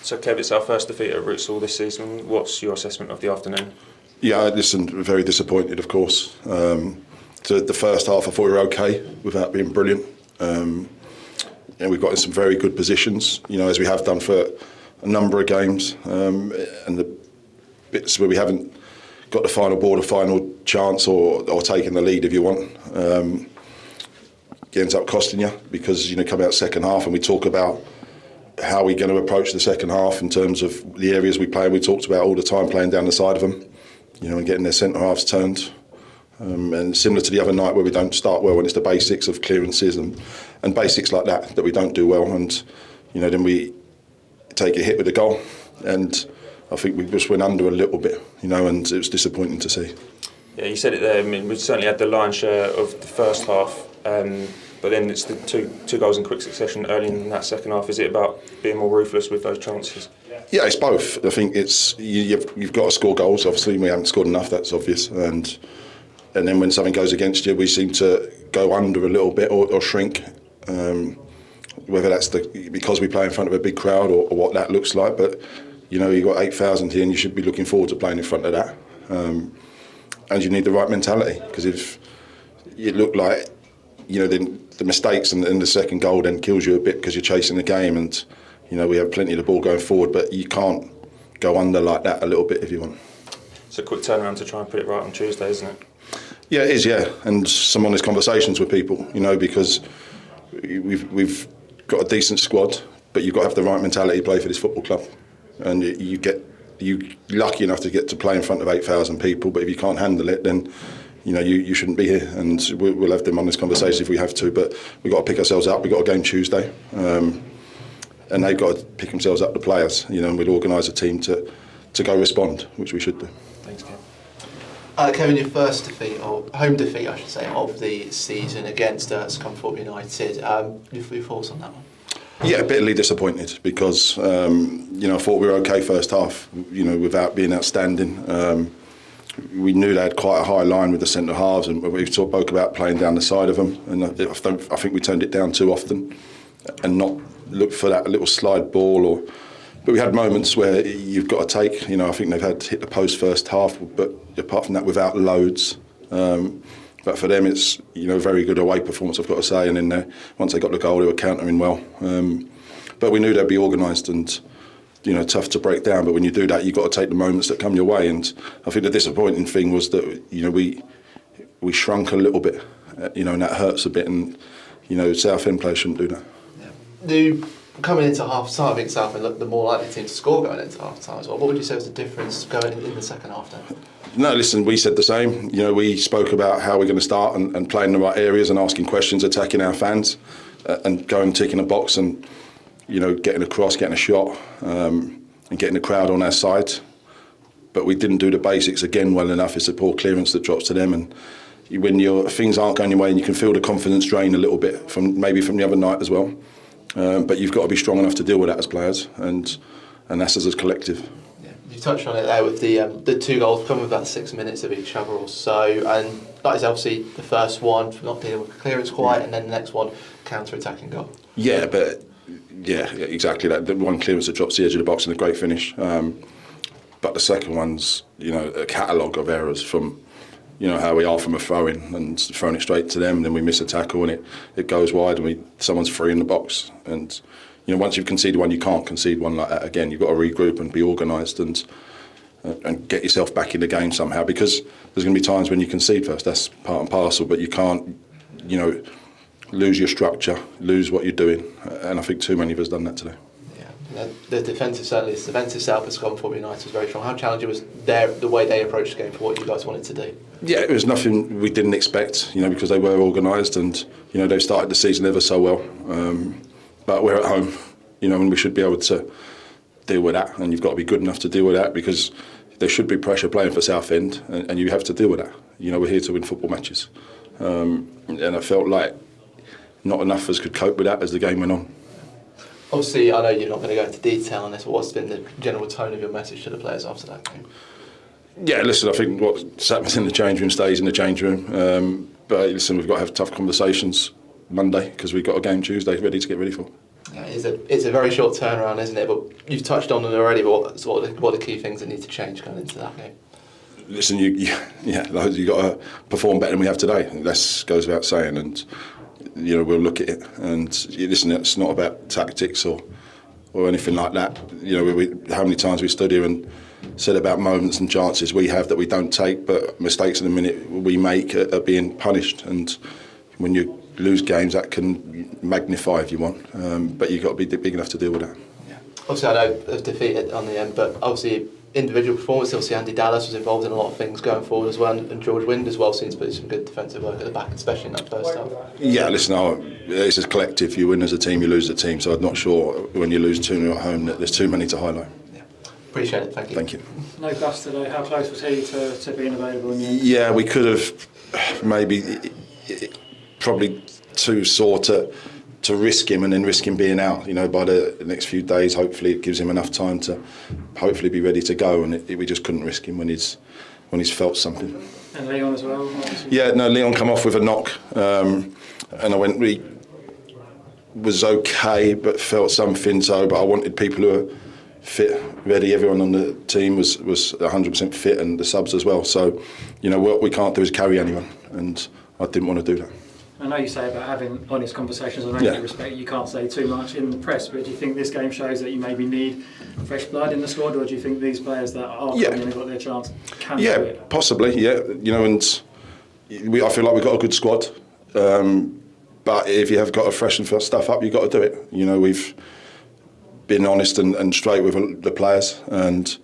So Kev, it's our first defeat at Rootsall this season. What's your assessment of the afternoon? Yeah, listen, very disappointed, of course. The first half I thought we were okay without being brilliant. And we've got in some very good positions, as we have done for a number of games. And the bits where we haven't got the final ball, the final chance or taking the lead if you want, it ends up costing you because, come out second half and we talk about how we're going to approach the second half in terms of the areas we play. We talked about all the time playing down the side of them, and getting their centre halves turned. And similar to the other night where we don't start well, when it's the basics of clearances and basics like that we don't do well. And, then we take a hit with the goal. And I think we just went under a little bit, and it was disappointing to see. Yeah, you said it there. I mean, we certainly had the lion's share of the first half. But then it's the two goals in quick succession early in that second half. Is it about being more ruthless with those chances? Yeah, it's both. I think it's you've got to score goals. Obviously, we haven't scored enough. That's obvious. And then when something goes against you, we seem to go under a little bit or shrink. Whether that's because we play in front of a big crowd or what that looks like. But you've got 8,000 here, and you should be looking forward to playing in front of that. And you need the right mentality, because if you look like the mistakes and the second goal then kills you a bit because you're chasing the game, and we have plenty of the ball going forward, but you can't go under like that a little bit if you want. It's a quick turnaround to try and put it right on Tuesday, isn't it? Yeah, it is, yeah. And some honest conversations with people, because we've got a decent squad, but you've got to have the right mentality to play for this football club. And you're lucky enough to get to play in front of 8,000 people, but if you can't handle it, then you shouldn't be here, and we'll have them honest conversations if we have to. But we've got to pick ourselves up. We've got a game Tuesday, and they've got to pick themselves up, the players. And we'd organise a team to go respond, which we should do. Thanks, Kevin. Kevin, your first defeat, or home defeat, I should say, of the season against Scunthorpe United. Your thoughts on that one? Yeah, bitterly disappointed because I thought we were okay first half. Without being outstanding. We knew they had quite a high line with the centre halves, and we spoke about playing down the side of them. And I think we turned it down too often, and not looked for that little slide ball. But we had moments where you've got to take. I think they've had hit the post first half, but apart from that, without loads. But for them, it's a very good away performance, I've got to say. And then once they got the goal, they were countering well. But we knew they'd be organised and tough to break down, but when you do that, you've got to take the moments that come your way. And I think the disappointing thing was that we shrunk a little bit, and that hurts a bit. And Southend players shouldn't do that. Coming into half time, I think Southend looked the more likely team to score going into half time as well. What would you say was the difference going in the second half then? No, listen, we said the same. We spoke about how we're going to start and play in the right areas and asking questions, attacking our fans, and going ticking a box and getting across, getting a shot, and getting the crowd on our side. But we didn't do the basics again well enough. It's a poor clearance that drops to them, and when your things aren't going your way, and you can feel the confidence drain a little bit from the other night as well. But you've got to be strong enough to deal with that as players, and that's as a collective. Yeah, you touched on it there with the two goals coming with about 6 minutes of each other or so, and that is obviously the first one for not dealing with clearance quite, and then the next one counter-attacking goal. Yeah, but. Yeah, exactly that. The one clearance that drops the edge of the box and a great finish. But the second one's, a catalogue of errors from, how we are from a throw-in and throwing it straight to them, and then we miss a tackle and it goes wide and someone's free in the box. And, once you've conceded one, you can't concede one like that again. You've got to regroup and be organised and get yourself back in the game somehow, because there's going to be times when you concede first. That's part and parcel, but you can't, lose your structure, lose what you're doing, and I think too many of us done that today. Yeah, the defensive self at Scunthorpe United was very strong. How challenging was the way they approached the game for what you guys wanted to do? Yeah, it was nothing we didn't expect, because they were organised and they've started the season ever so well. But we're at home, and we should be able to deal with that, and you've got to be good enough to deal with that, because there should be pressure playing for Southend, and you have to deal with that. We're here to win football matches, and I felt like not enough of us could cope with that as the game went on. Obviously, I know you're not going to go into detail on this, but what's been the general tone of your message to the players after that game? Yeah, listen, I think what happens in the change room stays in the change room. But listen, we've got to have tough conversations Monday, because we've got a game Tuesday ready to get ready for. Yeah, it's a very short turnaround, isn't it? But you've touched on it already. But what are the key things that need to change going into that game? Listen, you got to perform better than we have today. That goes without saying, and we'll look at it. And listen, it's not about tactics or anything like that. How many times we stood here and said about moments and chances we have that we don't take, but mistakes in the minute we make are being punished. And when you lose games, that can magnify if you want, but you've got to be big enough to deal with that. Yeah. Obviously, I know it was defeated on the end, but obviously individual performance. Obviously, Andy Dallas was involved in a lot of things going forward as well, and George Wind as well seems to put some good defensive work at the back, especially in that first half. Yeah, listen, it's a collective. You win as a team, you lose as a team. So I'm not sure when you lose 2-0 at home that there's too many to highlight. Yeah. Appreciate it. Thank you. Thank you. No Gus today. How close was he to being available in the end? Yeah, we could have maybe probably too sore to risk him and then risk him being out. By the next few days, hopefully it gives him enough time to hopefully be ready to go. And we just couldn't risk him when he's felt something. And Leon as well. Yeah, no, Leon come off with a knock, and we was okay, but felt something. But I wanted people who were fit, ready. Everyone on the team was 100% fit, and the subs as well. So, what we can't do is carry anyone, and I didn't want to do that. I know you say about having honest conversations on any respect, you can't say too much in the press, but do you think this game shows that you maybe need fresh blood in the squad, or do you think these players that are coming in and got their chance can do it? Possibly, yeah. And I feel like we've got a good squad, but if you have got to freshen stuff up, you've got to do it. We've been honest and straight with the players, and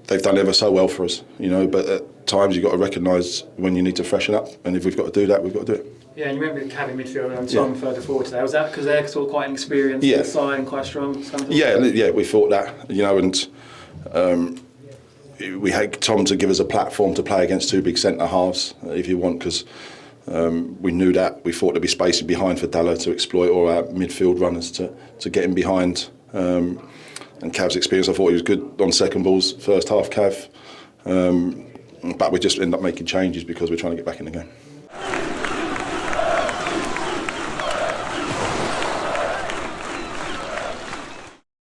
they've done ever so well for us, but at times you've got to recognise when you need to freshen up, and if we've got to do that, we've got to do it. Yeah, and you remember having midfielder and Tom further forward today. Was that because they're sort of quite an experienced side and quite strong? Yeah, we thought that, and we had Tom to give us a platform to play against two big centre halves, if you want, because we knew that. We thought there'd be space behind for Dalla to exploit, or our midfield runners to get in behind. And Cav's experience, I thought he was good on second balls, first half, Cav. But we just end up making changes because we're trying to get back in the game.